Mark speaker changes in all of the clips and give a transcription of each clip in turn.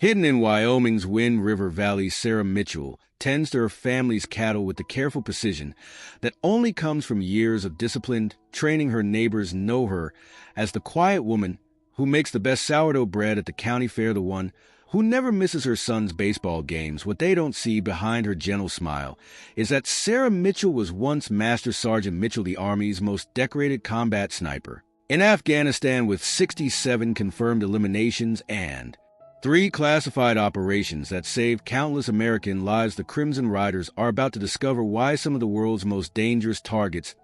Speaker 1: Hidden in Wyoming's Wind River Valley, Sarah Mitchell tends to her family's cattle with the careful precision that only comes from years of disciplined training. Her neighbors know her as the quiet woman who makes the best sourdough bread at the county fair, the one who never misses her son's baseball games. What they don't see behind her gentle smile is that Sarah Mitchell was once Master Sergeant Mitchell, the Army's most decorated combat sniper. In Afghanistan, with 67 confirmed eliminations and 3 classified operations that saved countless American lives, the Crimson Riders are about to discover why some of the world's most dangerous targets.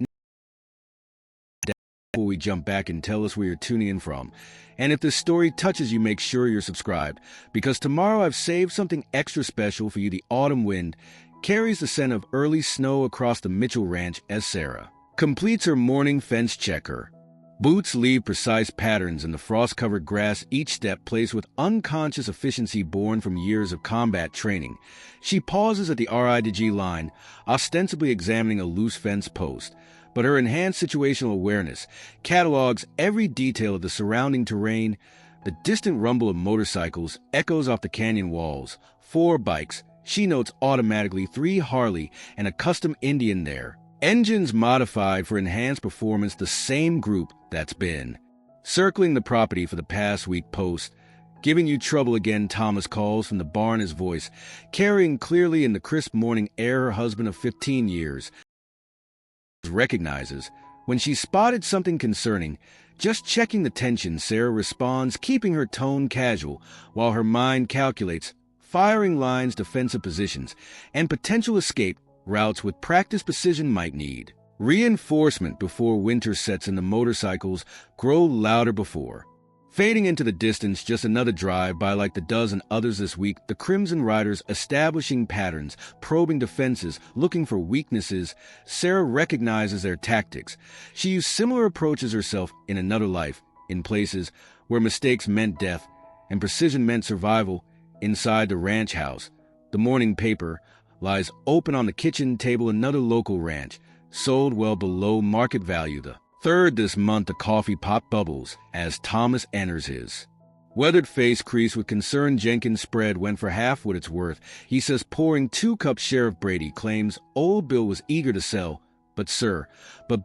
Speaker 1: Before we jump back, and tell us where you're tuning in from. And if this story touches you, make sure you're subscribed, because tomorrow I've saved something extra special for you. The autumn wind carries the scent of early snow across the Mitchell Ranch as Sarah completes her morning fence checker. Boots leave precise patterns in the frost-covered grass, each step placed with unconscious efficiency born from years of combat training. She pauses at the RIDG line, ostensibly examining a loose fence post, but her enhanced situational awareness catalogs every detail of the surrounding terrain. The distant rumble of motorcycles echoes off the canyon walls. 4 bikes, she notes automatically, 3 Harley and a custom Indian there. Engines modified for enhanced performance, the same group that's been circling the property for the past week. Post, giving you trouble again, Thomas calls from the barn, his voice carrying clearly in the crisp morning air. Her husband of 15 years recognizes when she spotted something concerning. Just checking the tension, Sarah responds, keeping her tone casual while her mind calculates firing lines, defensive positions, and potential escape routes with practice. Precision might need reinforcement before winter sets in. The motorcycles grow louder before fading into the distance. Just another drive-by like the dozen others this week. The Crimson Riders establishing patterns, probing defenses, looking for weaknesses. Sarah recognizes their tactics. She used similar approaches herself in another life, in places where mistakes meant death and precision meant survival. Inside the ranch house, the morning paper lies open on the kitchen table. Another local ranch, sold well below market value. The third this month. The coffee pot bubbles as Thomas enters, his weathered face creased with concern. Jenkins' spread went for half what it's worth, he says, pouring 2 cups. Sheriff Brady claims old Bill was eager to sell. But sir,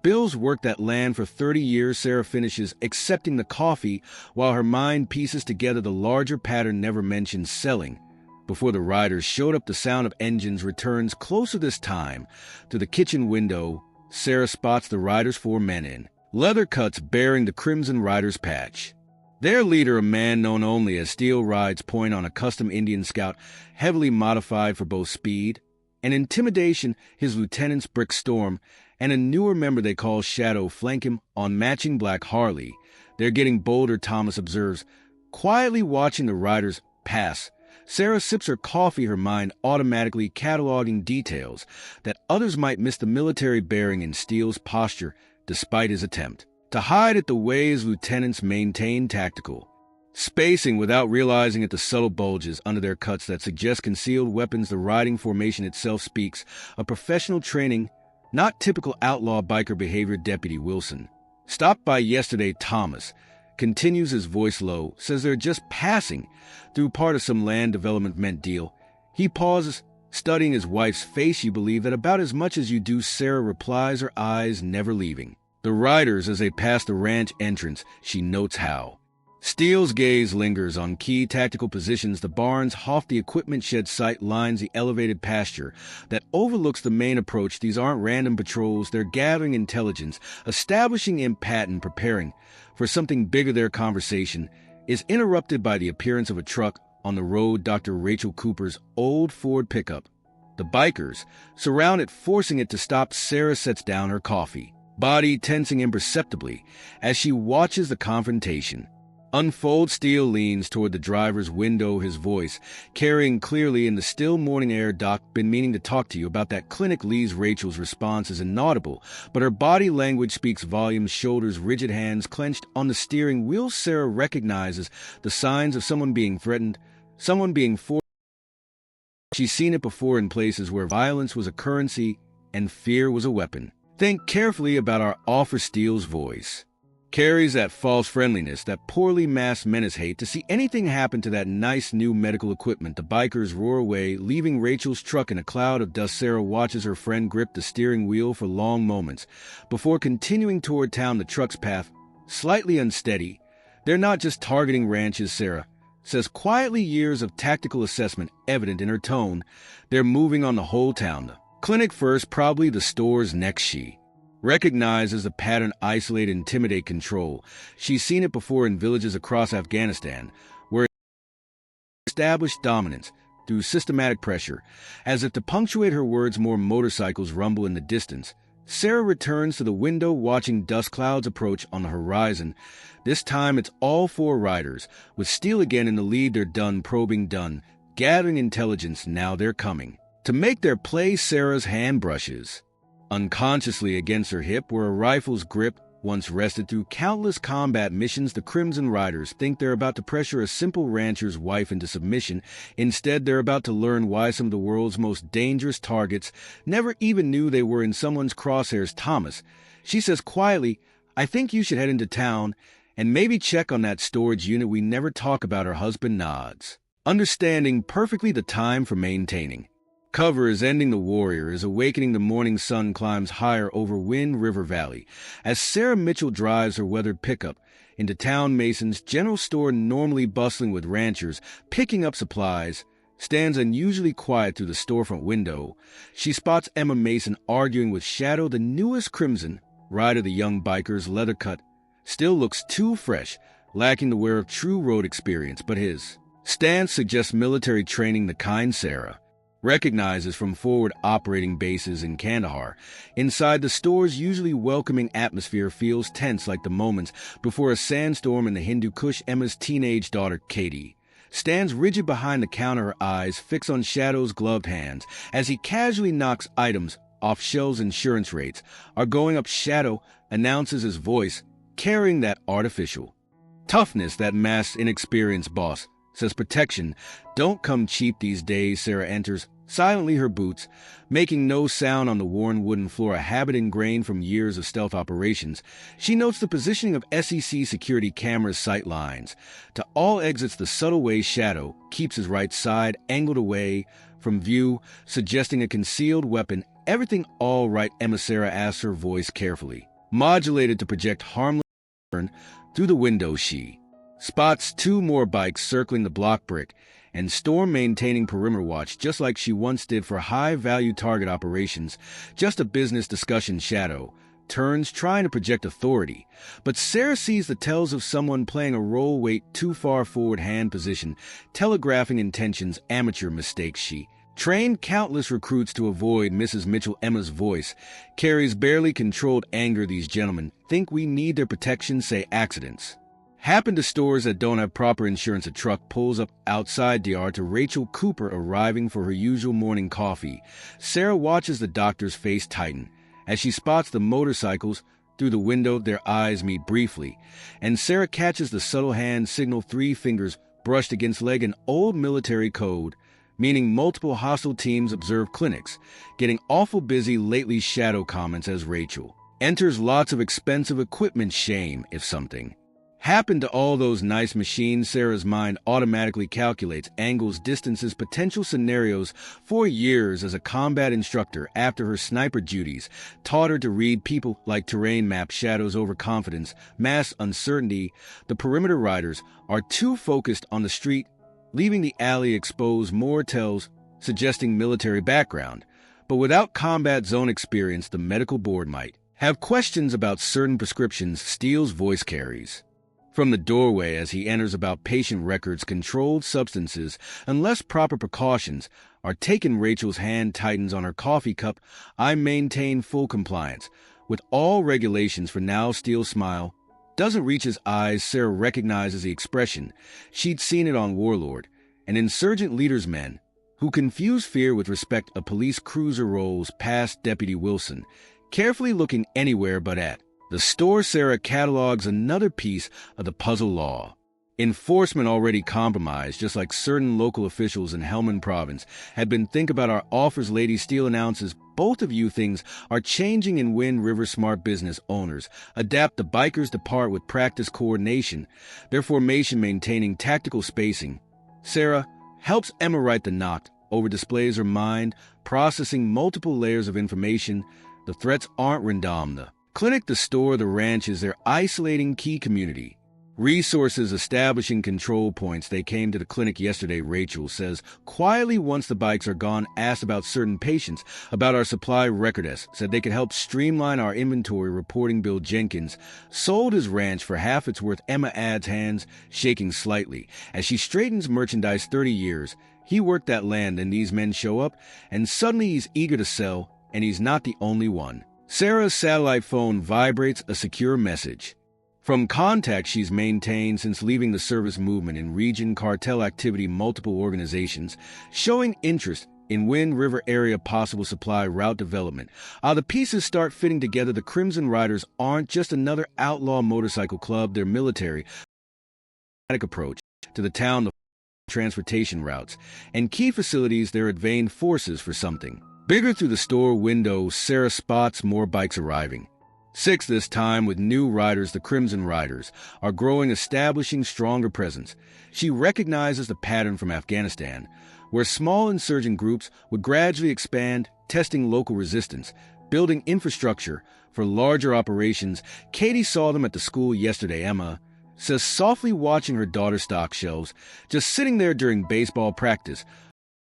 Speaker 1: Bill's worked that land for 30 years. Sarah finishes accepting the coffee while her mind pieces together the larger pattern never mentioned selling. Before the riders showed up, the sound of engines returns closer, this time to the kitchen window. Sarah spots the riders, 4 men in leather cuts bearing the Crimson Riders patch. Their leader, a man known only as Steel, rides point on a custom Indian Scout, heavily modified for both speed and intimidation. His lieutenants, Brick Storm, and a newer member they call Shadow, flank him on matching black Harley. They're getting bolder, Thomas observes, quietly watching the riders pass. Sarah sips her coffee, her mind automatically cataloging details that others might miss. The military bearing in Steele's posture, despite his attempt to hide it, the way his lieutenants maintain tactical spacing without realizing it, the subtle bulges under their cuts that suggest concealed weapons. The riding formation itself speaks of professional training, not typical outlaw biker behavior. Deputy Wilson stopped by yesterday. Thomas continues, his voice low, says they're just passing through part of some land development deal. He pauses, studying his wife's face. You believe that about as much as you do, Sarah replies, her eyes never leaving the riders as they pass the ranch entrance. She notes how Steele's gaze lingers on key tactical positions. The barn's hofty equipment shed site lines the elevated pasture that overlooks the main approach. These aren't random patrols, they're gathering intelligence, establishing impact, and preparing for something bigger. Their conversation is interrupted by the appearance of a truck on the road. Dr. Rachel Cooper's old Ford pickup. The bikers surround it, forcing it to stop. Sarah sets down her coffee, body tensing imperceptibly as she watches the confrontation unfold. Steele leans toward the driver's window, his voice carrying clearly in the still morning air. Doc, been meaning to talk to you about that clinic. Lee's Rachel's response is inaudible, but her body language speaks volumes. Shoulders rigid, hands clenched on the steering wheel. Sarah recognizes the signs of someone being threatened, someone being forced. She's seen it before in places where violence was a currency and fear was a weapon. Think carefully about our offer. Steele's voice Carries that false friendliness, that poorly masked menace. Hate to see anything happen to that nice new medical equipment. The bikers roar away, leaving Rachel's truck in a cloud of dust. Sarah watches her friend grip the steering wheel for long moments before continuing toward town. The truck's path, slightly unsteady. They're not just targeting ranches, Sarah says quietly, years of tactical assessment evident in her tone. They're moving on the whole town. The clinic first, probably the stores next. She recognizes the pattern: isolate, intimidate, control. She's seen it before in villages across Afghanistan, where established dominance through systematic pressure. As if to punctuate her words, more motorcycles rumble in the distance. Sarah returns to the window, watching dust clouds approach on the horizon. This time it's all four riders, with Steele again in the lead. They're done probing, done gathering intelligence. Now they're coming to make their play. Sarah's hand brushes unconsciously against her hip, where a rifle's grip once rested. Through countless combat missions, the Crimson Riders think they're about to pressure a simple rancher's wife into submission. Instead, they're about to learn why some of the world's most dangerous targets never even knew they were in someone's crosshairs. Thomas, she says quietly, I think you should head into town and maybe check on that storage unit we never talk about. Her husband nods, understanding perfectly the time for maintaining cover is ending. The warrior is awakening. The morning sun climbs higher over Wind River Valley as Sarah Mitchell drives her weathered pickup into town. Mason's general store, normally bustling with ranchers picking up supplies, stands unusually quiet. Through the storefront window, she spots Emma Mason arguing with Shadow, the newest Crimson Rider. The young biker's leather cut still looks too fresh, lacking the wear of true road experience, but his stance suggests military training, the kind Sarah recognizes from forward operating bases in Kandahar. Inside, the store's usually welcoming atmosphere feels tense, like the moments before a sandstorm in the Hindu Kush. Emma's teenage daughter, Katie, stands rigid behind the counter, her eyes fixed on Shadow's gloved hands as he casually knocks items off shelves. Insurance rates are going up, Shadow announces, his voice carrying that artificial toughness that masks inexperience. Boss says protection don't come cheap these days. Sarah enters silently, her boots making no sound on the worn wooden floor, a habit ingrained from years of stealth operations. She notes the positioning of SEC security cameras, sight lines to all exits, the subtle way Shadow keeps his right side angled away from view, suggesting a concealed weapon. Everything all right, Emma? Sarah asks, her voice carefully modulated to project harmless. Through the window, she spots two more bikes circling the block. Brick and Storm maintaining perimeter watch, just like she once did for high-value target operations. Just a business discussion. Shadow turns, trying to project authority, but Sarah sees the tells of someone playing a role weight too far forward, hand position, telegraphing intentions. Amateur mistakes. She trained countless recruits to avoid Mrs. Mitchell. Emma's voice carries barely controlled anger. These gentlemen think we need their protection, say accidents happen to stores that don't have proper insurance. A truck pulls up outside DR to Rachel Cooper, arriving for her usual morning coffee. Sarah watches the doctor's face tighten as she spots the motorcycles through the window. Their eyes meet briefly, and Sarah catches the subtle hand signal, 3 fingers brushed against leg, an old military code, meaning multiple hostile teams observe. Clinics getting awful busy lately, Shadow comments as Rachel enters. Lots of expensive equipment. Shame if something happened to all those nice machines. Sarah's mind automatically calculates angles, distances, potential scenarios. For years as a combat instructor, after her sniper duties taught her to read people like terrain maps. Shadow's overconfidence, mass uncertainty. The perimeter riders are too focused on the street, leaving the alley exposed. More tells suggesting military background, but without combat zone experience. The medical board might have questions about certain prescriptions. Steele's voice carries from the doorway as he enters about patient records, controlled substances, unless proper precautions are taken. Rachel's hand tightens on her coffee cup. I maintain full compliance with all regulations for now. Steele's smile doesn't reach his eyes. Sarah recognizes the expression. She'd seen it on Warlord, an insurgent leader's men who confuse fear with respect. A police cruiser rolls past Deputy Wilson, carefully looking anywhere but at the store. Sarah catalogs another piece of the puzzle. Law Enforcement already compromised, just like certain local officials in Helmand province had been think about our offers. Lady Steele announces both of you things are changing in Wind River. Smart business owners adapt. The bikers depart with practice coordination, their formation maintaining tactical spacing. Sarah helps Emma write the knot, over displays her mind, processing multiple layers of information. The threats aren't random. The clinic, the store, the ranch is their isolating key community. Resources establishing control points. They came to the clinic yesterday, Rachel says, quietly once the bikes are gone, asked about certain patients, about our supply recordess, said they could help streamline our inventory reporting. Bill Jenkins sold his ranch for half its worth. Emma adds, hands shaking slightly, as she straightens merchandise. 30 years. He worked that land, and these men show up, and suddenly he's eager to sell, and he's not the only one. Sarah's satellite phone vibrates, a secure message from contacts she's maintained since leaving the service. Movement in region, cartel activity, multiple organizations showing interest in Wind River area, possible supply route development. The pieces start fitting together. The Crimson Riders aren't just another outlaw motorcycle club. Their military approach to the town, the transportation routes, and key facilities. Their advanced forces for something bigger. Through the store window, Sarah spots more bikes arriving. 6 this time, with new riders. The Crimson Riders are growing, establishing stronger presence. She recognizes the pattern from Afghanistan, where small insurgent groups would gradually expand, testing local resistance, building infrastructure for larger operations. Katie saw them at the school yesterday. Emma says softly, watching her daughter stock shelves, just sitting there during baseball practice,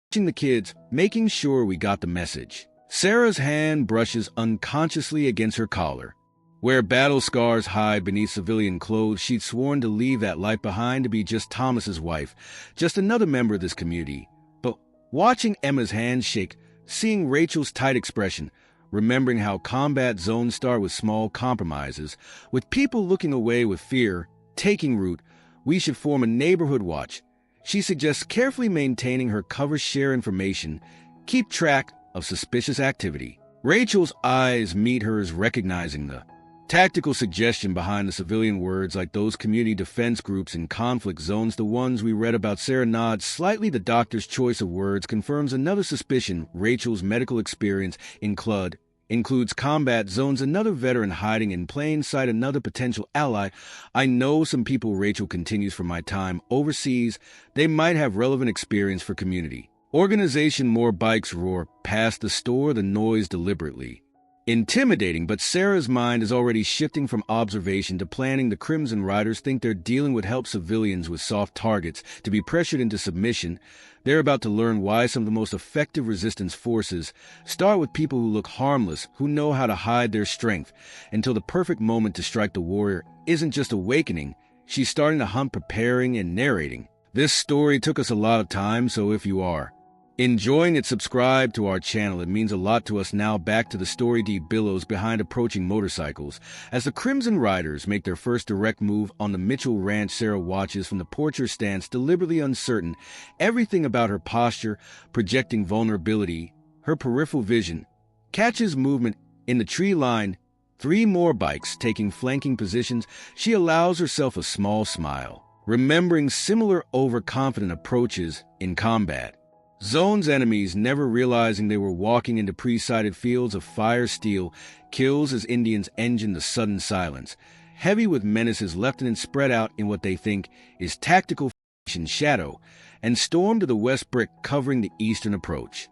Speaker 1: watching the kids, making sure we got the message. Sarah's hand brushes unconsciously against her collar, where battle scars hide beneath civilian clothes. She'd sworn to leave that life behind, to be just Thomas's wife, just another member of this community. But watching Emma's hand shake, seeing Rachel's tight expression, remembering how combat zones start with small compromises, with people looking away with fear taking root, we should form a neighborhood watch. She suggests carefully maintaining her cover, share information, keep track of suspicious activity. Rachel's eyes meet hers, recognizing the tactical suggestion behind the civilian words, like those community defense groups in conflict zones, the ones we read about. Sarah nods slightly. The doctor's choice of words confirms another suspicion. Rachel's medical experience includes combat zones, another veteran hiding in plain sight, another potential ally. I know some people, Rachel continues, from my time overseas. They might have relevant experience for community organization. More bikes roar past the store, the noise deliberately intimidating, but Sarah's mind is already shifting from observation to planning. The Crimson Riders think they're dealing with help civilians with soft targets to be pressured into submission. They're about to learn why some of the most effective resistance forces start with people who look harmless, who know how to hide their strength, until the perfect moment to strike. The warrior isn't just awakening, she's starting to hunt, preparing, and narrating. This story took us a lot of time, so if you are enjoying it, subscribe to our channel. It means a lot to us. Now back to the story. Deep billows behind approaching motorcycles as the Crimson Riders make their first direct move on the Mitchell Ranch. Sarah watches from the porch, her stance deliberately uncertain, everything about her posture projecting vulnerability. Her peripheral vision catches movement in the tree line. 3 more bikes taking flanking positions. She allows herself a small smile, remembering similar overconfident approaches in combat zones, enemies never realizing they were walking into pre-sighted fields of fire. Steel kills as Indians engine the sudden silence, heavy with menaces. Lieutenants spread out in what they think is tactical shadow, and storm to the west, brick covering the eastern approach.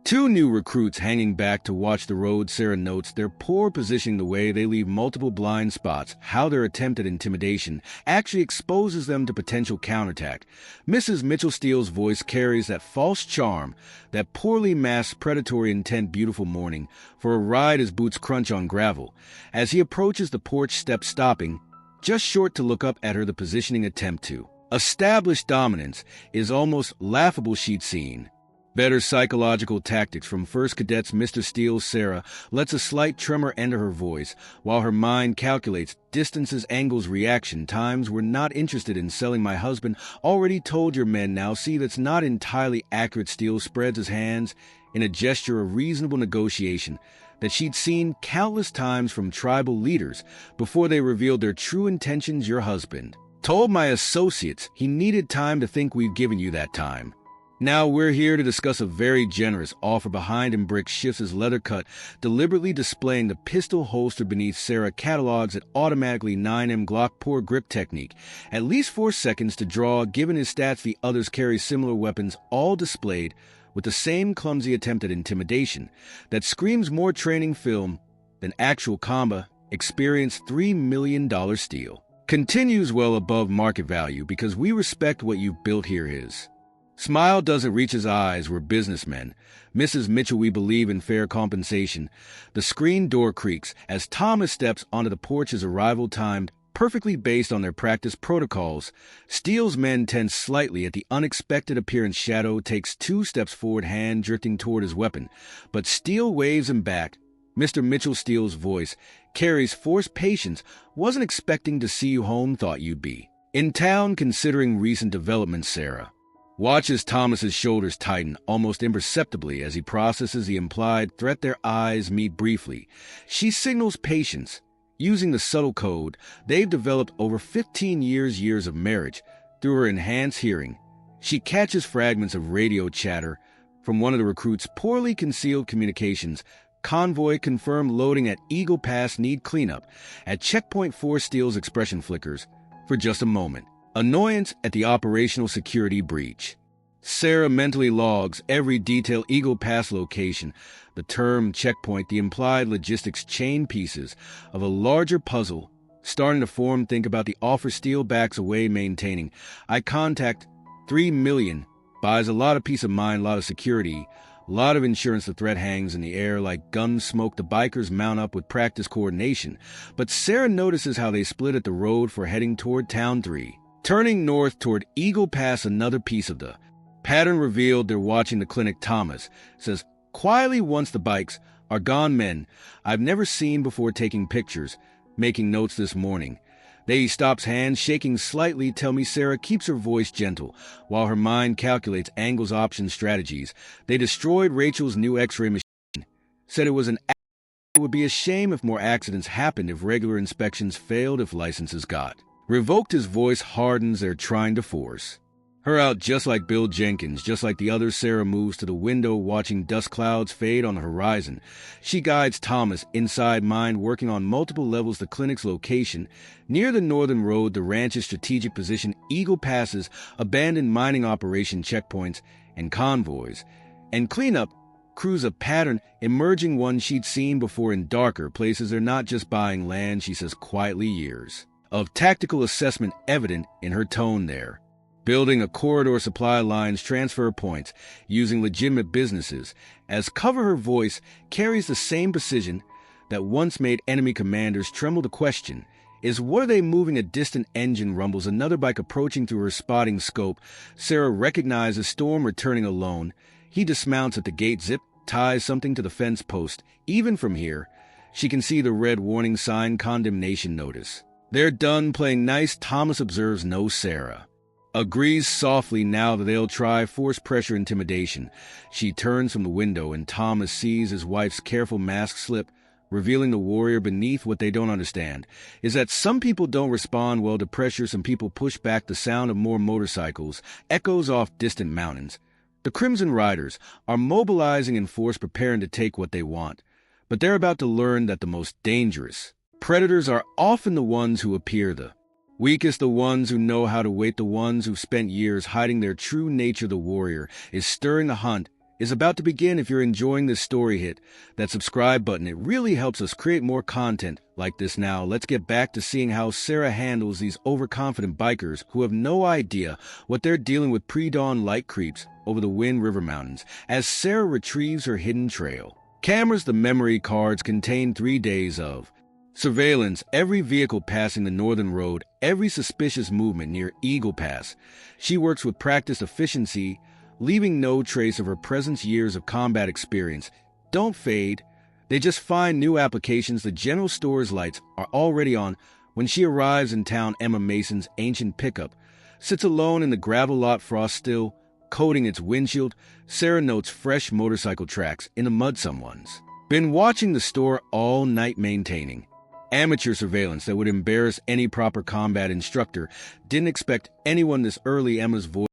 Speaker 1: 2 new recruits hanging back to watch the road. Sarah notes their poor positioning, the way they leave multiple blind spots, how their attempt at intimidation actually exposes them to potential counterattack. Mrs. Mitchell Steele's voice carries that false charm, that poorly masked predatory intent. Beautiful morning for a ride as boots crunch on gravel. As he approaches the porch steps, stopping just short to look up at her, the positioning attempt to establish dominance is almost laughable. She'd seen better psychological tactics from first cadets. Mr. Steele. Sarah lets a slight tremor enter her voice while her mind calculates distances, angles, reaction times. We're not interested in selling. My husband already told your men. Now see, that's not entirely accurate. Steele spreads his hands in a gesture of reasonable negotiation that she'd seen countless times from tribal leaders before they revealed their true intentions. Your husband Told my associates he needed time to think we've given you that time. Now we're here to discuss a very generous offer behind him. Brick shifts his leather cut, deliberately displaying the pistol holster beneath. Sarah catalogs it automatically. 9mm Glock poor grip technique. At least 4 seconds to draw. Given his stats, the others carry similar weapons, all displayed with the same clumsy attempt at intimidation that screams more training film than actual combat experience. $3 million steal. Continues well above market value because we respect what you've built here. His smile doesn't reach his eyes. We're businessmen. Mrs. Mitchell, we believe in fair compensation. The screen door creaks as Thomas steps onto the porch. His arrival timed perfectly based on their practice protocols. Steele's men tense slightly at the unexpected appearance. Shadow takes 2 steps forward, hand drifting toward his weapon, but Steele waves him back. Mr. Mitchell, Steele's voice carries forced patience. Wasn't expecting to see you home. Thought you'd be in town considering recent developments. Sarah watches Thomas's shoulders tighten almost imperceptibly as he processes the implied threat. Their eyes meet briefly. She signals patience, using the subtle code they've developed over 15 years of marriage. Through her enhanced hearing, she catches fragments of radio chatter from one of the recruits' poorly concealed communications. Convoy confirmed loading at Eagle Pass. Need cleanup. At checkpoint 4, Steele's expression flickers for just a moment. Annoyance at the operational security breach. Sarah mentally logs every detail. Eagle Pass location, the term checkpoint, the implied logistics chain, pieces of a larger puzzle starting to form. Think about the offer. Steele backs away, maintaining eye contact. $3 million buys a lot of peace of mind, a lot of security, a lot of insurance. The threat hangs in the air like gun smoke. The bikers mount up with practice coordination, but Sarah notices how they split at the road for heading toward Town 3. Turning north toward Eagle Pass, another piece of the pattern revealed. They're watching the clinic. Thomas says quietly once the bikes are gone, men I've never seen before taking pictures, making notes this morning. He stops, hands shaking slightly. Tell me. Sarah keeps her voice gentle while her mind calculates angles, options, strategies. They destroyed Rachel's new x-ray machine. Said it was an accident. It would be a shame if more accidents happened, if regular inspections failed, if licenses got revoked. His voice hardens. They're trying to force her out, just like Bill Jenkins, just like the others. Sarah moves to the window, watching dust clouds fade on the horizon. She guides Thomas inside, mind working on multiple levels. The clinic's location near the northern road, the ranch's strategic position, Eagle Passes, abandoned mining operation checkpoints, and convoys and cleanup crews. A pattern emerging, one she'd seen before in darker places. They're not just buying land, she says quietly. Years of tactical assessment evident in her tone there. Building a corridor, supply lines, transfer points, using legitimate businesses as cover. Her voice carries the same precision that once made enemy commanders tremble. The question is, what are they moving? A distant engine rumbles, another bike approaching. Through her spotting scope, Sarah recognizes Storm returning alone. He dismounts at the gate, zip ties something to the fence post. Even from here, she can see the red warning sign, condemnation notice. They're done playing nice. Thomas observes no. Sarah agrees softly. Now that they'll try force, pressure, intimidation. She turns from the window and Thomas sees his wife's careful mask slip, revealing the warrior beneath. What they don't understand is that some people don't respond well to pressure. Some people push back. The sound of more motorcycles echoes off distant mountains. The Crimson Riders are mobilizing in force, preparing to take what they want. But they're about to learn that the most dangerous predators are often the ones who appear the weakest, the ones who know how to wait, the ones who've spent years hiding their true nature. The warrior is stirring. The hunt is about to begin. If you're enjoying this story, hit that subscribe button. It really helps us create more content like this. Now, let's get back to seeing how Sarah handles these overconfident bikers who have no idea what they're dealing with. Pre-dawn light creeps over the Wind River Mountains as Sarah retrieves her hidden trail cameras. The memory cards contain 3 days of surveillance, every vehicle passing the northern road, every suspicious movement near Eagle Pass. She works with practiced efficiency, leaving no trace of her presence. Years of combat experience don't fade. They just find new applications. The general store's lights are already on when she arrives in town. Emma Mason's ancient pickup sits alone in the gravel lot, frost still coating its windshield. Sarah notes fresh motorcycle tracks in the mud. Someone's been watching the store all night, maintaining Amateur surveillance that would embarrass any proper combat instructor. Didn't expect anyone this early. Emma's voice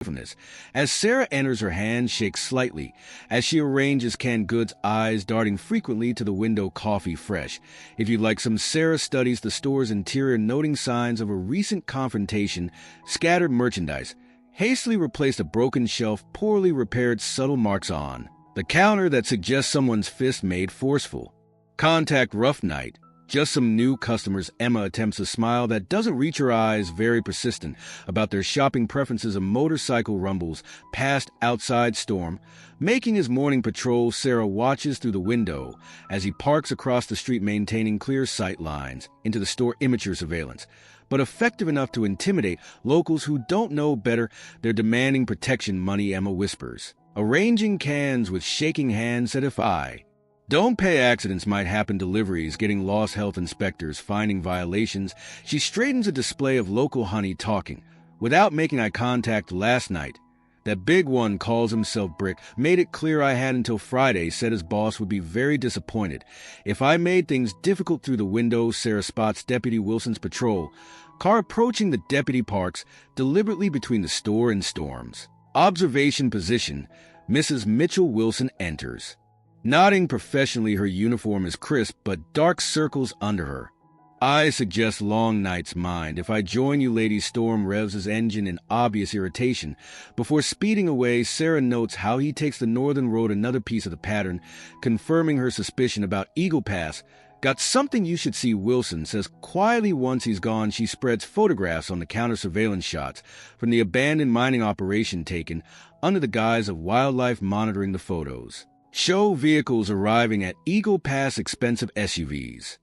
Speaker 1: from this. As Sarah enters, her hand shakes slightly as she arranges canned goods, eyes darting frequently to the window. Coffee fresh. If you'd like some. Sarah studies the store's interior, noting signs of a recent confrontation. Scattered merchandise. Hastily replaced a broken shelf, poorly repaired, subtle marks on the counter that suggest someone's fist made forceful. Contact rough night. Just some new customers. Emma attempts a smile that doesn't reach her eyes, very persistent about their shopping preferences. A motorcycle rumbles past outside Storm, making his morning patrol. Sarah watches through the window as he parks across the street, maintaining clear sight lines into the store. Immature surveillance, but effective enough to intimidate locals who don't know better. They're demanding protection money, Emma whispers, arranging cans with shaking hands. Said if I don't pay, accidents might happen. Deliveries getting lost, health inspectors finding violations. She straightens a display of local honey, talking without making eye contact. Last night, that big one calls himself Brick made it clear I had until Friday. Said his boss would be very disappointed if I made things difficult. Through the window, Sarah spots Deputy Wilson's patrol car approaching. The deputy parks deliberately between the store and Storm's observation position. Mrs. Mitchell Wilson enters, nodding professionally. Her uniform is crisp, but dark circles under her eyes suggest long nights. Mind if I join you, lady? Storm revs his engine in obvious irritation before speeding away. Sarah notes how he takes the northern road, another piece of the pattern, confirming her suspicion about Eagle Pass. Got something you should see, Wilson says quietly. Once he's gone, she spreads photographs on the counter, surveillance shots from the abandoned mining operation taken under the guise of wildlife monitoring. The photos show vehicles arriving at Eagle Pass, expensive SUVs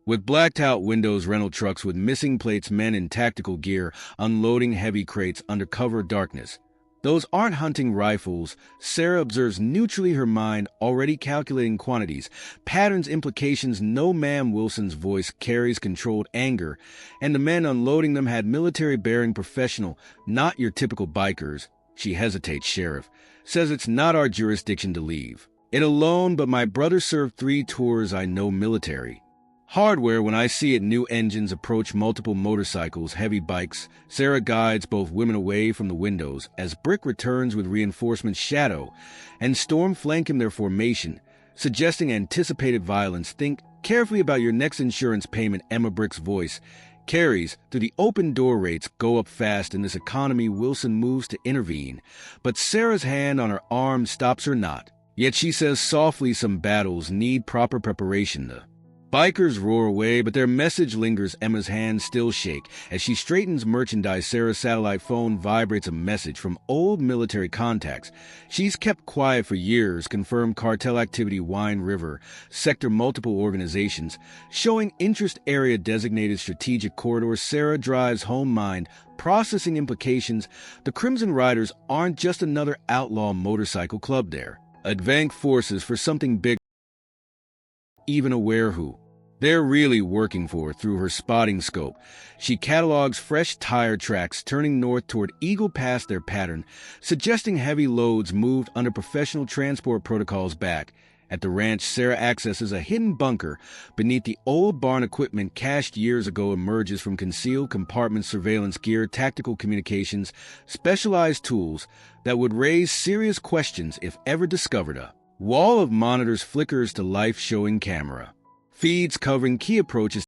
Speaker 1: with blacked-out windows, rental trucks with missing plates, men in tactical gear unloading heavy crates under cover of darkness. Those aren't hunting rifles, Sarah observes neutrally, her mind already calculating quantities, patterns, implications. No, ma'am. Wilson's voice carries controlled anger, and the men unloading them had military bearing, professional, not your typical bikers. She hesitates. Sheriff says it's not our jurisdiction to leave it alone, but my brother served 3 tours. I know military hardware when I see it. New engines approach, multiple motorcycles, heavy bikes. Sarah guides both women away from the windows as Brick returns with reinforcements. Shadow and Storm flank him, their formation suggesting anticipated violence. Think carefully about your next insurance payment. Emma. Brick's voice carries through the open door. Rates go up fast in this economy. Wilson moves to intervene, but Sarah's hand on her arm stops her not. Yet she says softly, some battles need proper preparation. The bikers roar away, but their message lingers. Emma's hands still shake as she straightens merchandise. Sarah's satellite phone vibrates, a message from old military contacts she's kept quiet for years. Confirmed cartel activity, Wine River sector, multiple organizations showing interest, area designated strategic corridor. Sarah drives home, mind processing implications. The Crimson Riders aren't just another outlaw motorcycle club. They're advanced forces for something big, even aware who they're really working for. Through her spotting scope, she catalogs fresh tire tracks turning north toward Eagle Pass, their pattern suggesting heavy loads moved under professional transport protocols. Back at the ranch, Sarah accesses a hidden bunker beneath the old barn. Equipment cached years ago emerges from concealed compartments, surveillance gear, tactical communications, specialized tools that would raise serious questions if ever discovered. A wall of monitors flickers to life, showing camera feeds covering key approaches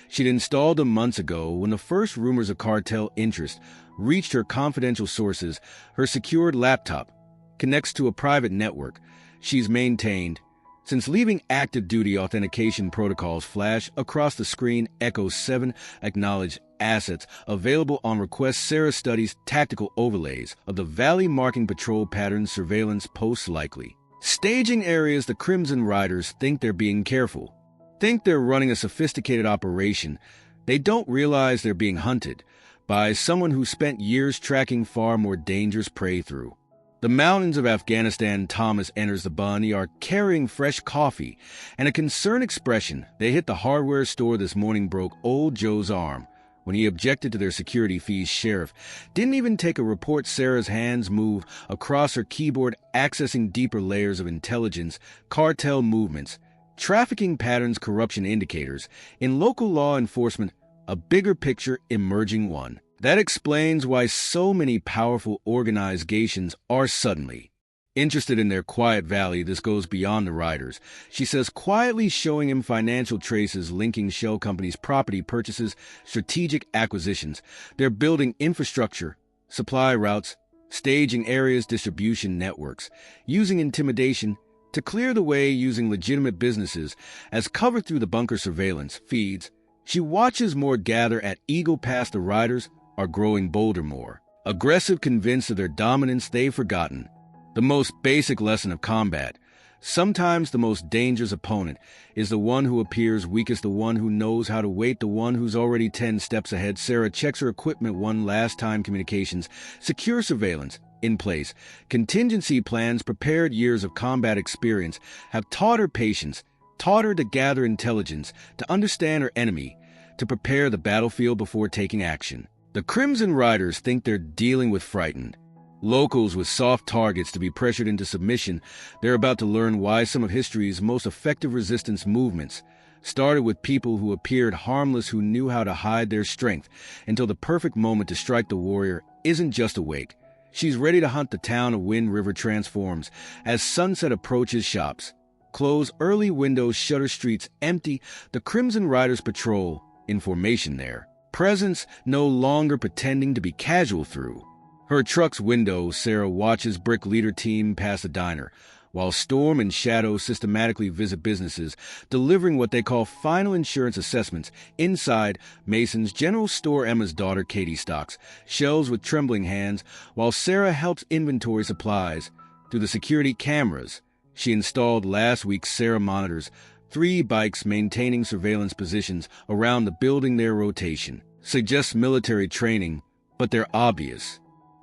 Speaker 1: she'd installed them months ago. When the first rumors of cartel interest reached her confidential sources, her secured laptop connects to a private network she's maintained since leaving. Active duty authentication protocols flash across the screen. Echo 7 acknowledged assets available on request. Sarah studies tactical overlays of the Valley marking patrol patterns, surveillance posts, likely staging areas. The Crimson Riders think they're being careful, think they're running a sophisticated operation. They don't realize they're being hunted by someone who spent years tracking far more dangerous prey through the mountains of Afghanistan. Thomas enters the bunny, are carrying fresh coffee and a concerned expression. They hit the hardware store this morning, broke old Joe's arm when he objected to their security fees. Sheriff didn't even take a report. Sarah's hands move across her keyboard, accessing deeper layers of intelligence, cartel movements, trafficking patterns, corruption indicators, in local law enforcement, a bigger picture emerging one. That explains why so many powerful organizations are suddenly interested in their quiet valley. This goes beyond the riders. She says, quietly showing him financial traces linking shell companies' property purchases, strategic acquisitions. They're building infrastructure, supply routes, staging areas, distribution networks, using intimidation to clear the way, using legitimate businesses as cover through the bunker surveillance feeds. She watches more gather at Eagle Pass. The riders are growing bolder, more aggressive, convinced of their dominance. They've forgotten the most basic lesson of combat. Sometimes the most dangerous opponent is the one who appears weakest, the one who knows how to wait, the one who's already 10 steps ahead. Sarah checks her equipment one last time. Communications, secure surveillance in place. Contingency plans prepared. Years of combat experience have taught her patience, taught her to gather intelligence, to understand her enemy, to prepare the battlefield before taking action. The Crimson Riders think they're dealing with frightened locals with soft targets to be pressured into submission. They're about to learn why some of history's most effective resistance movements started with people who appeared harmless, who knew how to hide their strength until the perfect moment to strike. The warrior isn't just awake. She's ready to hunt. The town of Wind River transforms as sunset approaches. Shops close, early windows shutter, streets empty. The Crimson Riders patrol in formation, their presence no longer pretending to be casual. Through her truck's window, Sarah watches Brick Leader team pass a diner, while Storm and Shadow systematically visit businesses, delivering what they call final insurance assessments. Inside Mason's general store, Emma's daughter Katie stocks shelves with trembling hands, while Sarah helps inventory supplies through the security cameras she installed last week. Sarah monitors 3 bikes maintaining surveillance positions around the building. Their rotation suggests military training, but they're obvious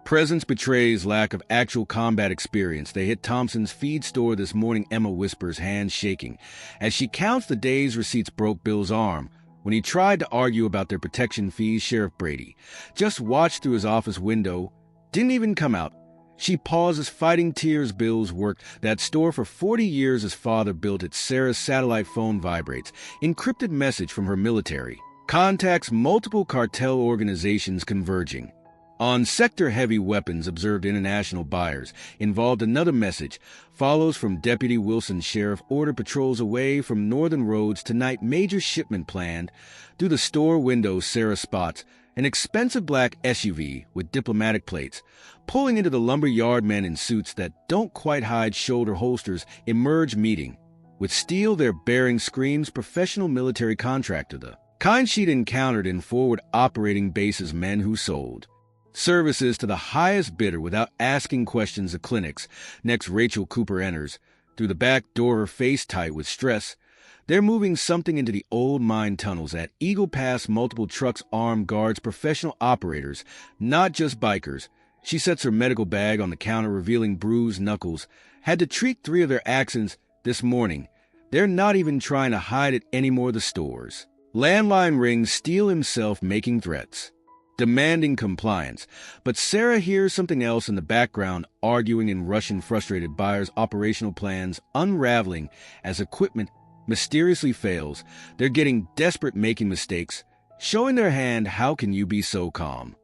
Speaker 1: presence betrays lack of actual combat experience. They hit Thompson's feed store this morning. Emma whispers, hands shaking, as she counts the day's receipts. Broke Bill's arm when he tried to argue about their protection fees. Sheriff Brady just watched through his office window, didn't even come out. She pauses, fighting tears. Bill's worked that store for 40 years. His father built it. Sarah's satellite phone vibrates. Encrypted message from her military contacts. Multiple cartel organizations converging on sector. Heavy weapons observed. International buyers involved. Another message follows from Deputy Wilson. Sheriff order patrols away from northern roads tonight. Major shipment planned. Through the store window, Sarah spots an expensive black SUV with diplomatic plates pulling into the lumber yard. Men in suits that don't quite hide shoulder holsters emerge, meeting with steel. They're bearing screams. Professional military contractor, the kind she'd encountered in forward operating bases. Men who sold services to the highest bidder without asking questions. The clinics next. Rachel Cooper enters through the back door, her face tight with stress. They're moving something into the old mine tunnels at Eagle Pass. Multiple trucks, armed guards, professional operators, not just bikers. She sets her medical bag on the counter, revealing bruised knuckles. Had to treat 3 of their accidents this morning. They're not even trying to hide it anymore. The store's landline rings. Steele himself making threats, demanding compliance. But Sarah hears something else in the background, arguing in Russian. Frustrated buyers, operational plans unraveling as equipment mysteriously fails. They're getting desperate, making mistakes, showing their hand. How can you be so calm?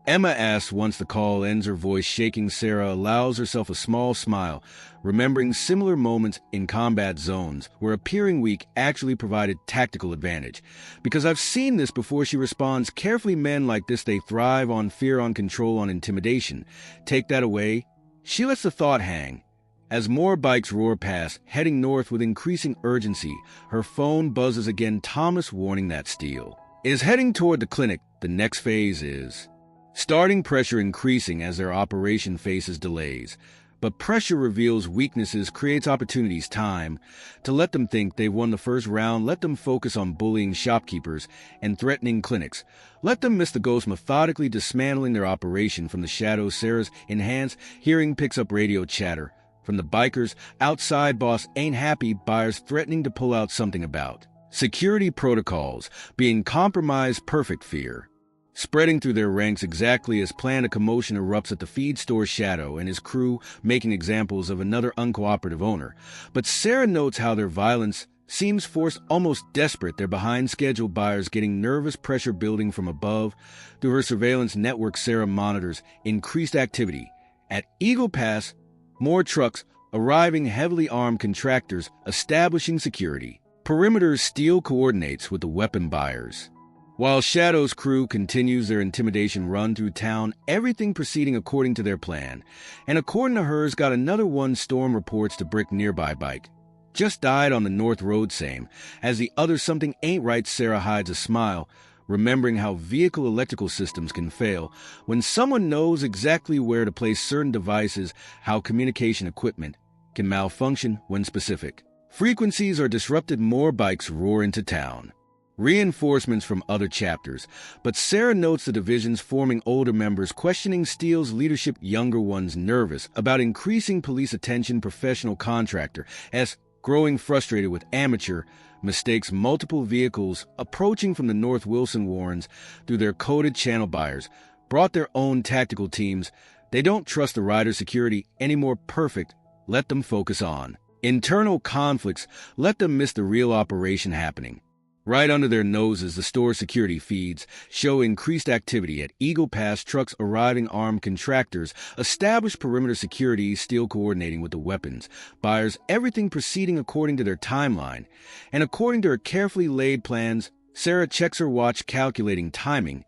Speaker 1: Emma asks once the call ends, her voice shaking. Sarah allows herself a small smile, remembering similar moments in combat zones where appearing weak actually provided tactical advantage. Because I've seen this before. She responds carefully. Men like this, they thrive on fear, on control, on intimidation. Take that away. She lets the thought hang. As more bikes roar past, heading north with increasing urgency, her phone buzzes again. Thomas warning that Steele is heading toward the clinic. The next phase is starting. Pressure increasing as their operation faces delays. But pressure reveals weaknesses, creates opportunities. Time to let them think they've won the first round. Let them focus on bullying shopkeepers and threatening clinics. Let them miss the ghost, methodically dismantling their operation from the shadows. Sarah's enhanced hearing picks up radio chatter from the bikers outside. Boss ain't happy. Buyers threatening to pull out. Something about security protocols being compromised. Perfect fear spreading through their ranks exactly as planned. A commotion erupts at the feed store. Shadow and his crew making examples of another uncooperative owner. But Sarah notes how their violence seems forced, almost desperate. They're behind schedule. Buyers getting nervous, pressure building from above. Through her surveillance network, Sarah monitors increased activity. At Eagle Pass, more trucks arriving, heavily armed contractors establishing security. Perimeter Steel coordinates with the weapon buyers. While Shadow's crew continues their intimidation run through town, everything proceeding according to their plan. And according to hers, got another one. Storm reports to Brick nearby bike just died on the North Road, same as the other. Something ain't right. Sarah hides a smile, remembering how vehicle electrical systems can fail when someone knows exactly where to place certain devices, how communication equipment can malfunction when specific frequencies are disrupted. More bikes roar into town. Reinforcements from other chapters, but Sarah notes the divisions forming. Older members questioning Steele's leadership, younger ones nervous about increasing police attention. Professional contractor S growing frustrated with amateur mistakes. Multiple vehicles approaching from the north. Wilson warns through their coded channel. Buyers brought their own tactical teams. They don't trust the rider security anymore. Perfect. Let them focus on internal conflicts. Let them miss the real operation happening right under their noses. The store security feeds show increased activity at Eagle Pass. Trucks arriving, armed contractors establish perimeter security. Steel coordinating with the weapons buyers. Everything proceeding according to their timeline and according to her carefully laid plans. Sarah checks her watch, calculating timing.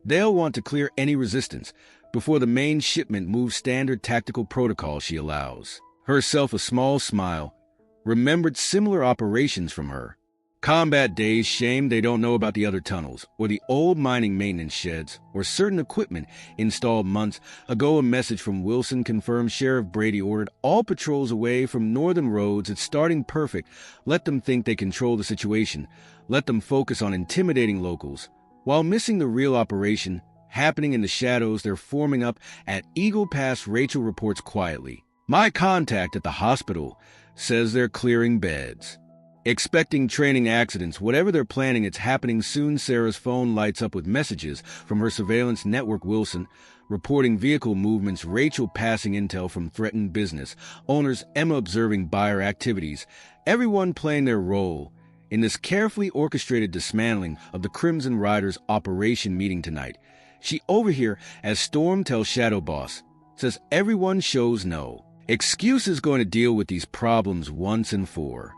Speaker 1: They'll want to clear any resistance before the main shipment moves. Standard tactical protocol. She allows herself a small smile, remembered similar operations from her combat days. Shame they don't know about the other tunnels or the old mining maintenance sheds or certain equipment installed months ago. A message from Wilson confirmed Sheriff Brady ordered all patrols away from northern roads. It's starting. Perfect. Let them think they control the situation. Let them focus on intimidating locals while missing the real operation happening in the shadows. They're forming up at Eagle Pass. Rachel reports quietly. My contact at the hospital says they're clearing beds. Expecting training accidents. Whatever they're planning, it's happening soon. Sarah's phone lights up with messages from her surveillance network. Wilson reporting vehicle movements. Rachel passing intel from threatened business owners. Emma observing buyer activities. Everyone playing their role in this carefully orchestrated dismantling of the Crimson Riders operation. Meeting tonight. She overhear as Storm tells Shadow Boss, says everyone shows no excuses, going to deal with these problems once and for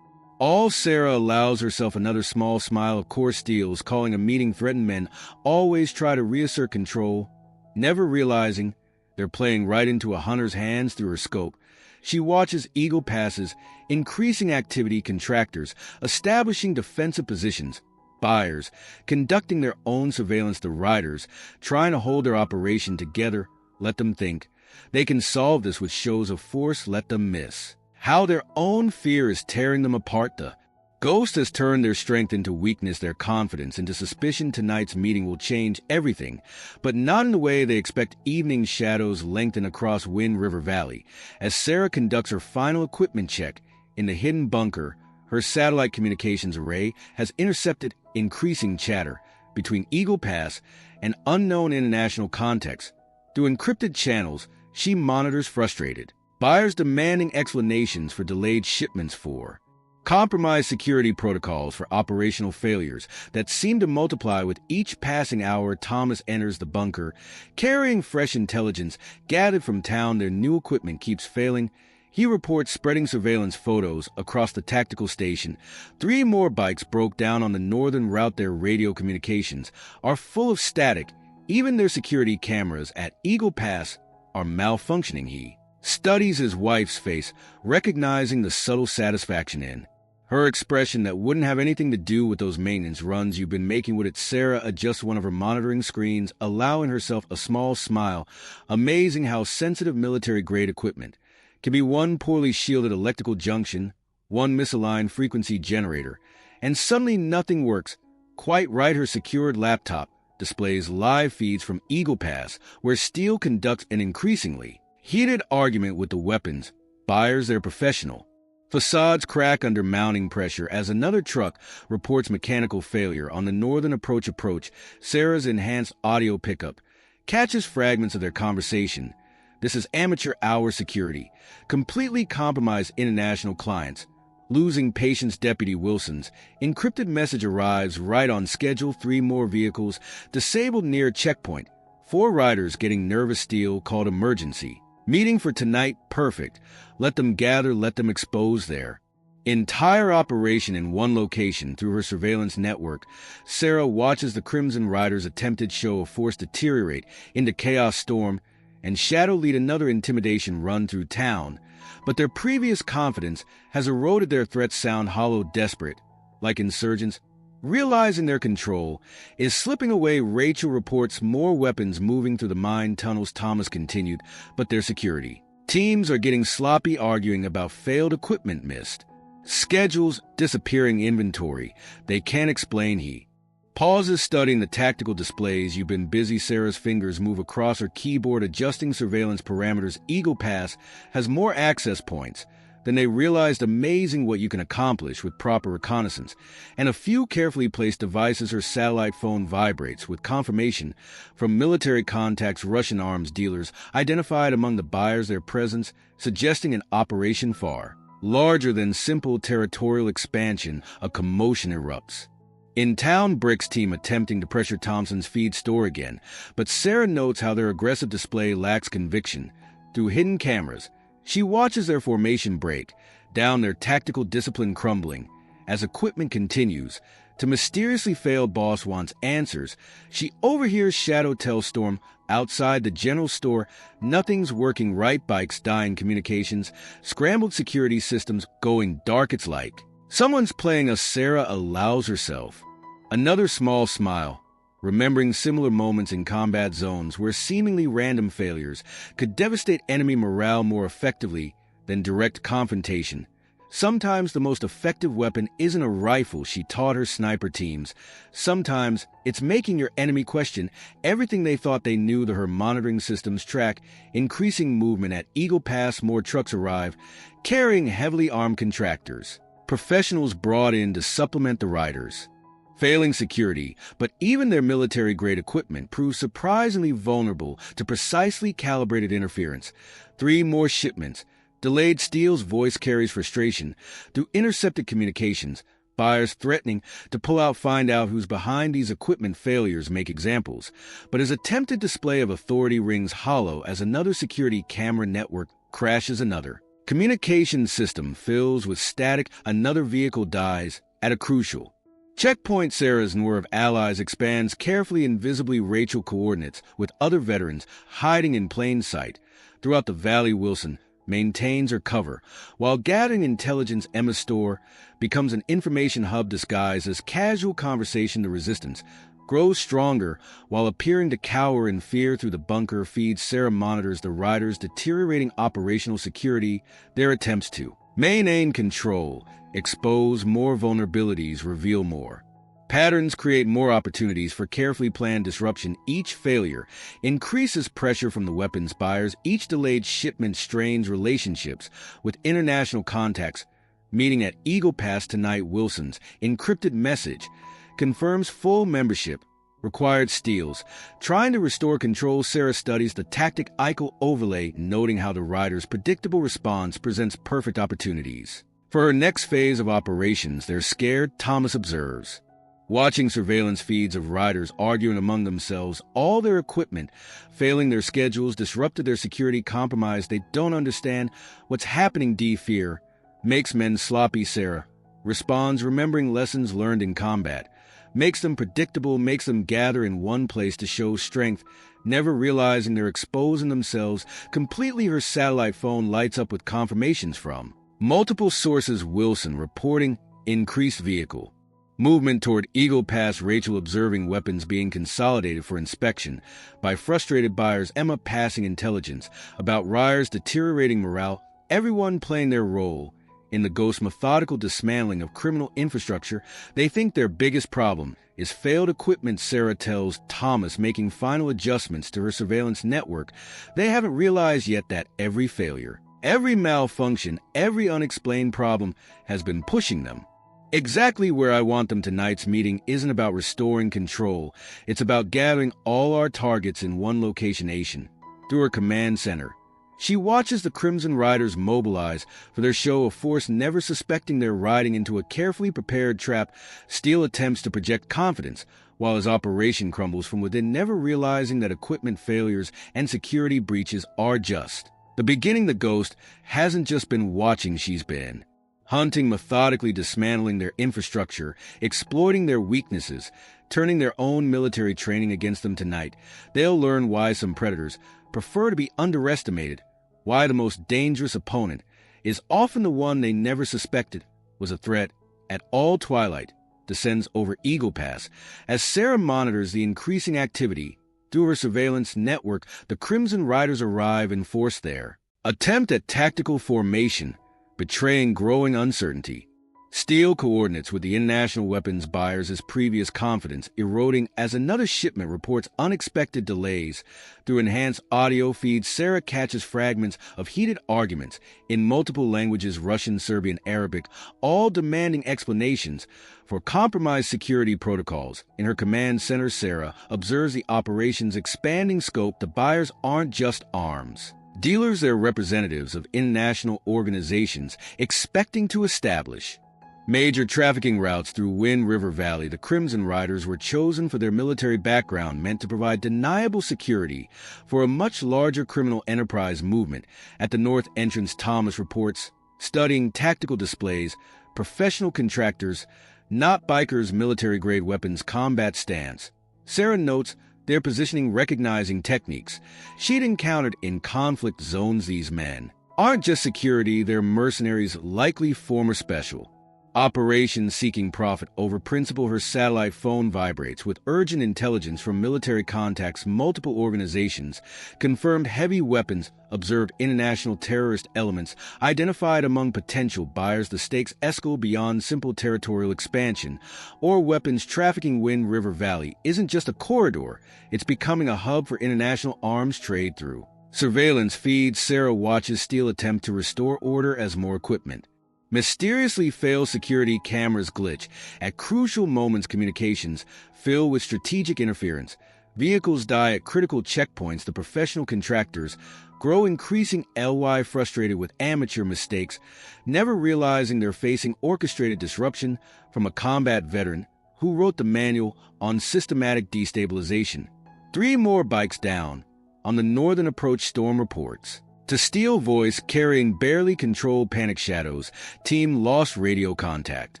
Speaker 1: all. Sarah allows herself another small smile. Of course, Steele's calling a meeting. Threatened men always try to reassert control, never realizing they're playing right into a hunter's hands. Through her scope, she watches Eagle Pass's increasing activity. Contractors establishing defensive positions. Buyers conducting their own surveillance. The riders trying to hold their operation together. Let them think they can solve this with shows of force. Let them miss how their own fear is tearing them apart. The ghost has turned their strength into weakness, their confidence into suspicion. Tonight's meeting will change everything, but not in the way they expect. Evening shadows lengthen across Wind River Valley as Sarah conducts her final equipment check in the hidden bunker. Her satellite communications array has intercepted increasing chatter between Eagle Pass and unknown international contacts. Through encrypted channels, she monitors frustrated buyers demanding explanations for delayed shipments, for compromised security protocols, for operational failures that seem to multiply with each passing hour. Thomas enters the bunker, carrying fresh intelligence gathered from town. Their new equipment keeps failing. He reports, spreading surveillance photos across the tactical station. 3 more bikes broke down on the northern route. Their radio communications are full of static. Even their security cameras at Eagle Pass are malfunctioning. He studies his wife's face, recognizing the subtle satisfaction in her expression that wouldn't have anything to do with those maintenance runs you've been making with it. Sarah adjusts one of her monitoring screens, allowing herself a small smile. Amazing how sensitive military-grade equipment can be. One poorly shielded electrical junction, one misaligned frequency generator, and suddenly nothing works quite right. Her secured laptop displays live feeds from Eagle Pass, where Steele conducts an increasingly heated argument with the weapons buyers. They're professional. Facades crack under mounting pressure as another truck reports mechanical failure on the northern approach. Sarah's enhanced audio pickup catches fragments of their conversation. This is amateur hour security. Completely compromised international clients. Losing patience, Deputy Wilson's encrypted message arrives right on schedule. 3 more vehicles disabled near checkpoint. 4 riders getting nervous. Steel called emergency. Meeting for tonight. Perfect. Let them gather, let them expose their entire operation in one location. Through her surveillance network, Sarah watches the Crimson Riders' attempted show of force deteriorate into chaos storm, and Shadow lead another intimidation run through town. But their previous confidence has eroded. Their threats sound hollow, desperate, like insurgents. Realizing their control is slipping away, Rachel reports more weapons moving through the mine tunnels. Thomas continued, but their security teams are getting sloppy, arguing about failed equipment, missed schedules, disappearing inventory. They can't explain. He pauses, studying the tactical displays. You've been busy. Sarah's fingers move across her keyboard, adjusting surveillance parameters. Eagle Pass has more access points than they realized. Amazing what you can accomplish with proper reconnaissance and a few carefully placed devices. Her satellite phone vibrates with confirmation from military contacts. Russian arms dealers identified among the buyers, their presence suggesting an operation far larger than simple territorial expansion. A commotion erupts in town. Brick's team attempting to pressure Thompson's feed store again, but Sarah notes how their aggressive display lacks conviction. Through hidden cameras, she watches their formation break down, their tactical discipline crumbling. As equipment continues to mysteriously fail, boss wants answers. She overhears Shadow tell Storm outside the general store, nothing's working right. Bikes dying, communications, scrambled security systems going dark. It's like someone's playing us. Sarah allows herself another small smile, remembering similar moments in combat zones where seemingly random failures could devastate enemy morale more effectively than direct confrontation. Sometimes the most effective weapon isn't a rifle, she taught her sniper teams. Sometimes it's making your enemy question everything they thought they knew. Her monitoring systems track increasing movement at Eagle Pass. More trucks arrive, carrying heavily armed contractors, professionals brought in to supplement the riders. Failing security, but even their military-grade equipment proves surprisingly vulnerable to precisely calibrated interference. 3 more shipments delayed. Steele's voice carries frustration through intercepted communications. Buyers threatening to pull out, find out who's behind these equipment failures, make examples. But his attempted display of authority rings hollow as another security camera network crashes. Another communication system fills with static. Another vehicle dies at a crucial checkpoint. Sarah's network of allies expands carefully, invisibly. Rachel coordinates with other veterans hiding in plain sight throughout the valley. Wilson maintains her cover while gathering intelligence. Emma's store becomes an information hub disguised as casual conversation. The resistance grows stronger while appearing to cower in fear through the bunker feeds. Sarah monitors the riders' deteriorating operational security. Their attempts to maintain control expose more vulnerabilities, reveal more patterns, create more opportunities for carefully planned disruption. Each failure increases pressure from the weapons buyers. Each delayed shipment strains relationships with international contacts. Meeting at Eagle Pass tonight. Wilson's encrypted message confirms full membership. Required steals. Trying to restore control. Sarah studies the tactic Eichel overlay, noting how the rider's predictable response presents perfect opportunities for her next phase of operations. They're scared, Thomas observes, watching surveillance feeds of riders arguing among themselves, all their equipment failing, their schedules disrupted, their security compromised. They don't understand what's happening. Fear makes men sloppy. Sarah responds, remembering lessons learned in combat. Makes them predictable, makes them gather in one place to show strength, never realizing they're exposing themselves completely. Her satellite phone lights up with confirmations from multiple sources. Wilson reporting increased vehicle movement toward Eagle Pass. Rachel observing weapons being consolidated for inspection by frustrated buyers. Emma passing intelligence about riders' deteriorating morale. Everyone playing their role in the ghost methodical dismantling of criminal infrastructure. They think their biggest problem is failed equipment. Sarah tells Thomas, making final adjustments to her surveillance network. They haven't realized yet that every failure, every malfunction, every unexplained problem has been pushing them exactly where I want them. Tonight's meeting isn't about restoring control. It's about gathering all our targets in one location. Through her command center, She watches the Crimson Riders mobilize for their show of force, never suspecting they're riding into a carefully prepared trap. Steele attempts to project confidence, while his operation crumbles from within, never realizing that equipment failures and security breaches are just the beginning. The Ghost hasn't just been watching, she's been hunting, methodically dismantling their infrastructure, exploiting their weaknesses, turning their own military training against them. Tonight, they'll learn why some predators prefer to be underestimated, why the most dangerous opponent is often the one they never suspected was a threat. At all, twilight descends over Eagle Pass as Sarah monitors the increasing activity. Through her surveillance network, the Crimson Riders arrive in force there. Attempt at tactical formation, betraying growing uncertainty. Steele coordinates with the international weapons buyers, his previous confidence eroding as another shipment reports unexpected delays. Through enhanced audio feeds, Sarah catches fragments of heated arguments in multiple languages, Russian, Serbian, Arabic, all demanding explanations for compromised security protocols. In her command center, Sarah observes the operation's expanding scope. The buyers aren't just arms dealers, they're representatives of international organizations expecting to establish major trafficking routes through Wind River Valley. The Crimson Riders were chosen for their military background, meant to provide deniable security for a much larger criminal enterprise movement. At the north entrance, Thomas reports studying tactical displays, professional contractors, not bikers, military-grade weapons, combat stance. Sarah notes their positioning, recognizing techniques she'd encountered in conflict zones. These men aren't just security, they're mercenaries, likely former special operations seeking profit over principle. Her satellite phone vibrates with urgent intelligence from military contacts. Multiple organizations confirmed heavy weapons, observed international terrorist elements identified among potential buyers. The stakes escalate beyond simple territorial expansion or weapons trafficking. Wind River Valley isn't just a corridor, it's becoming a hub for international arms trade. Through surveillance feeds, Sarah watches Steele attempt to restore order as more equipment mysteriously fails. Security cameras glitch at crucial moments. Communications fill with strategic interference. Vehicles die at critical checkpoints. The professional contractors grow increasingly frustrated with amateur mistakes, never realizing they're facing orchestrated disruption from a combat veteran who wrote the manual on systematic destabilization. 3 more bikes down on the northern approach, Storm reports. To Steele voice carrying barely controlled panic shadows, team lost radio contact.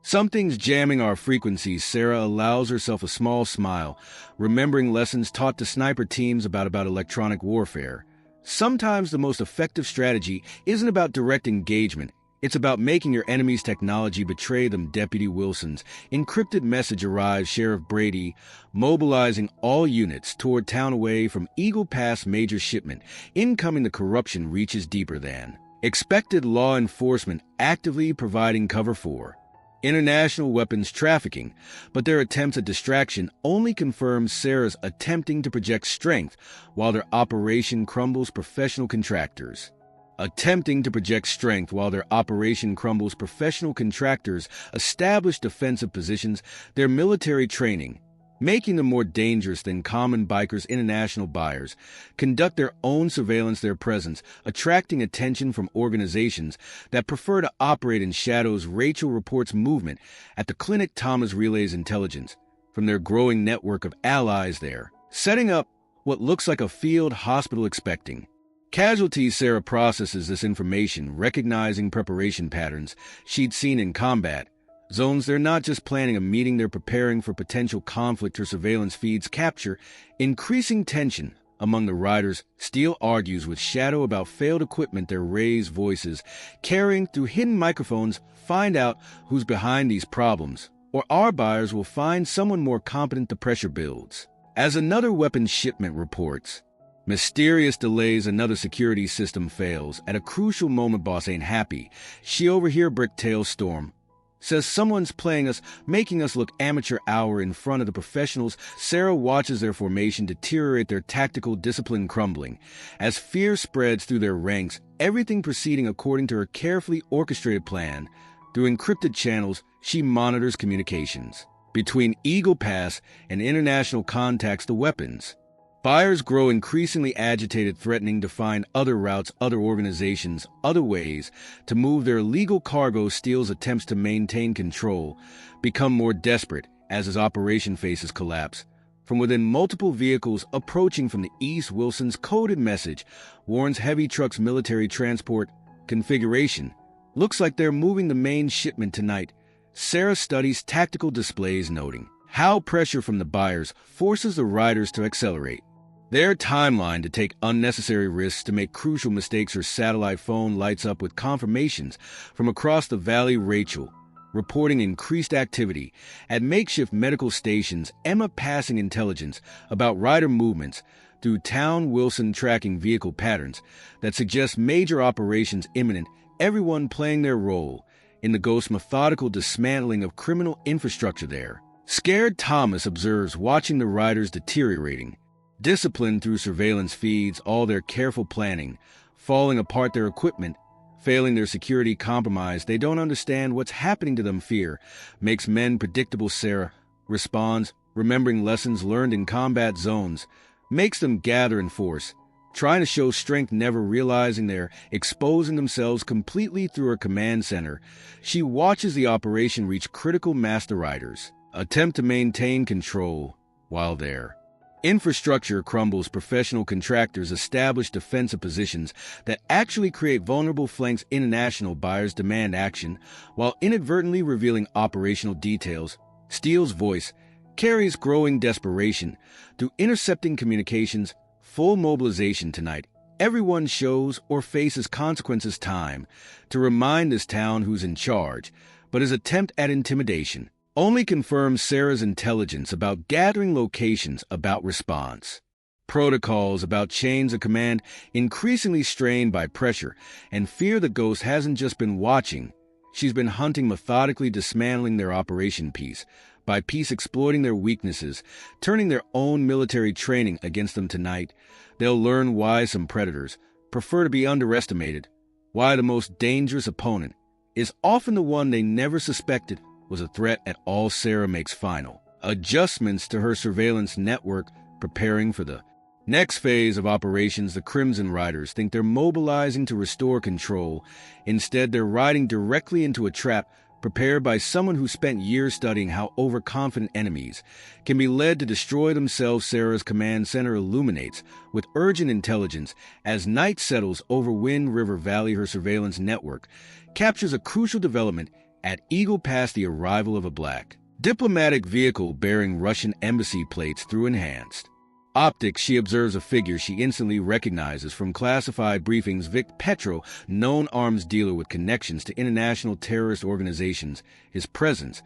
Speaker 1: Something's jamming our frequencies. Sarah allows herself a small smile, remembering lessons taught to sniper teams about electronic warfare. Sometimes the most effective strategy isn't about direct engagement. It's about making your enemy's technology betray them. Deputy Wilson's encrypted message arrives. Sheriff Brady mobilizing all units toward town away from Eagle Pass. Major shipment incoming. The corruption reaches deeper than expected. Law enforcement actively providing cover for international weapons trafficking, but their attempts at distraction only confirms Sarah's attempting to project strength while their operation crumbles. Professional contractors establish defensive positions, their military training making them more dangerous than common bikers. International buyers conduct their own surveillance, their presence attracting attention from organizations that prefer to operate in shadows. Rachel reports movement at the clinic. Thomas relays intelligence from their growing network of allies there, setting up what looks like a field hospital expecting casualties. Sarah processes this information, recognizing preparation patterns she'd seen in combat zones. They're not just planning a meeting, they're preparing for potential conflict. Her surveillance feeds capture increasing tension among the riders. Steele argues with Shadow about failed equipment. Their raised voices carrying through hidden microphones find out who's behind these problems, or our buyers will find someone more competent. The pressure builds as another weapons shipment reports mysterious delays. Another security system fails at a crucial moment. Boss ain't happy. She overhear Bricktail Storm says someone's playing us, making us look amateur. Hour in front of the professionals, Sarah watches their formation deteriorate, their tactical discipline crumbling as fear spreads through their ranks, everything proceeding according to her carefully orchestrated plan. Through encrypted channels, she monitors communications between Eagle Pass and international contacts. The weapons Buyers grow increasingly agitated, threatening to find other routes, other organizations, other ways to move their illegal cargo. Steele's attempts to maintain control become more desperate as his operation faces collapse. From within multiple vehicles approaching from the east, Wilson's coded message warns heavy trucks military transport configuration. Looks like they're moving the main shipment tonight. Sarah studies tactical displays, noting how pressure from the buyers forces the riders to accelerate their timeline, to take unnecessary risks, to make crucial mistakes. Her satellite phone lights up with confirmations from across the valley. Rachel reporting increased activity at makeshift medical stations. Emma passing intelligence about rider movements through town. Wilson tracking vehicle patterns that suggest major operations imminent. Everyone playing their role in the ghost methodical dismantling of criminal infrastructure there. Scared Thomas observes, watching the riders deteriorating discipline through surveillance feeds, all their careful planning falling apart, their equipment failing, their security compromised. They don't understand what's happening to them. Fear makes men predictable. Sarah responds, remembering lessons learned in combat zones, makes them gather in force, trying to show strength, never realizing they're exposing themselves completely. Through her command center, she watches the operation reach critical mass. The riders attempt to maintain control while their infrastructure crumbles. Professional contractors establish defensive positions that actually create vulnerable flanks. International buyers demand action while inadvertently revealing operational details. Steele's voice carries growing desperation through intercepting communications. Full mobilization tonight. Everyone shows or faces consequences. Time to remind this town who's in charge, but his attempt at intimidation only confirms Sarah's intelligence about gathering locations, about response protocols, about chains of command, increasingly strained by pressure and fear. The ghost hasn't just been watching, she's been hunting, methodically dismantling their operation piece by piece, exploiting their weaknesses, turning their own military training against them. Tonight, they'll learn why some predators prefer to be underestimated, why the most dangerous opponent is often the one they never suspected was a threat at all. Sarah makes final adjustments to her surveillance network, preparing for the next phase of operations. The Crimson Riders think they're mobilizing to restore control. Instead, they're riding directly into a trap prepared by someone who spent years studying how overconfident enemies can be led to destroy themselves. Sarah's command center illuminates with urgent intelligence as night settles over Wind River Valley. Her surveillance network captures a crucial development at Eagle Pass, the arrival of a black diplomatic vehicle bearing Russian embassy plates. Through enhanced optics, she observes a figure she instantly recognizes from classified briefings. Vic Petro, known arms dealer with connections to international terrorist organizations. His presence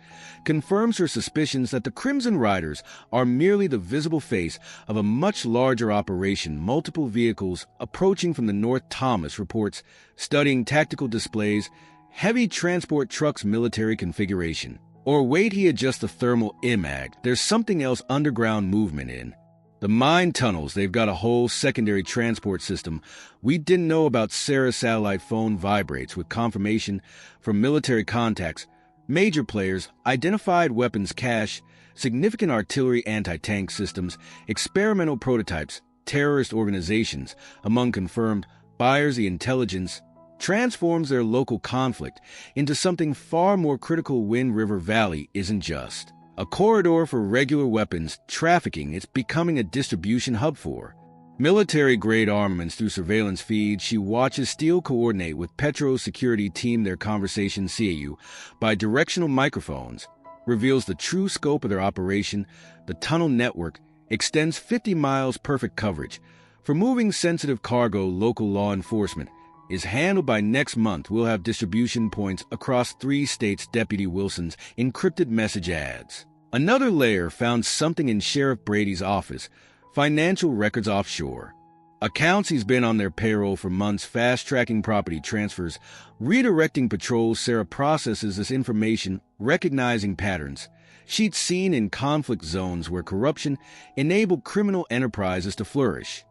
Speaker 1: confirms her suspicions that the Crimson Riders are merely the visible face of a much larger operation. Multiple vehicles approaching from the north. Thomas reports, studying tactical displays, heavy transport trucks, military configuration. Or wait, he adjusts the thermal imag. There's something else, underground movement in the mine tunnels. They've got a whole secondary transport system we didn't know about. Sarah's satellite phone vibrates with confirmation from military contacts. Major players, identified weapons cache, significant artillery, anti-tank systems, experimental prototypes, terrorist organizations. Among confirmed buyers, the intelligence transforms their local conflict into something far more critical. Wind River Valley isn't just a corridor for regular weapons trafficking, it's becoming a distribution hub for military-grade armaments. Through surveillance feeds, she watches Steele coordinate with Petro's security team. Their conversation, CAU, by directional microphones, reveals the true scope of their operation. The tunnel network extends 50 miles, perfect coverage for moving sensitive cargo. Local law enforcement is handled by. Next month, we'll have distribution points across 3 states. Deputy Wilson's encrypted message adds another layer. Found something in Sheriff Brady's office, financial records offshore, accounts he's been on their payroll for months. Fast-tracking property transfers, redirecting patrols. Sarah processes this information, recognizing patterns she'd seen in conflict zones where corruption enabled criminal enterprises to flourish.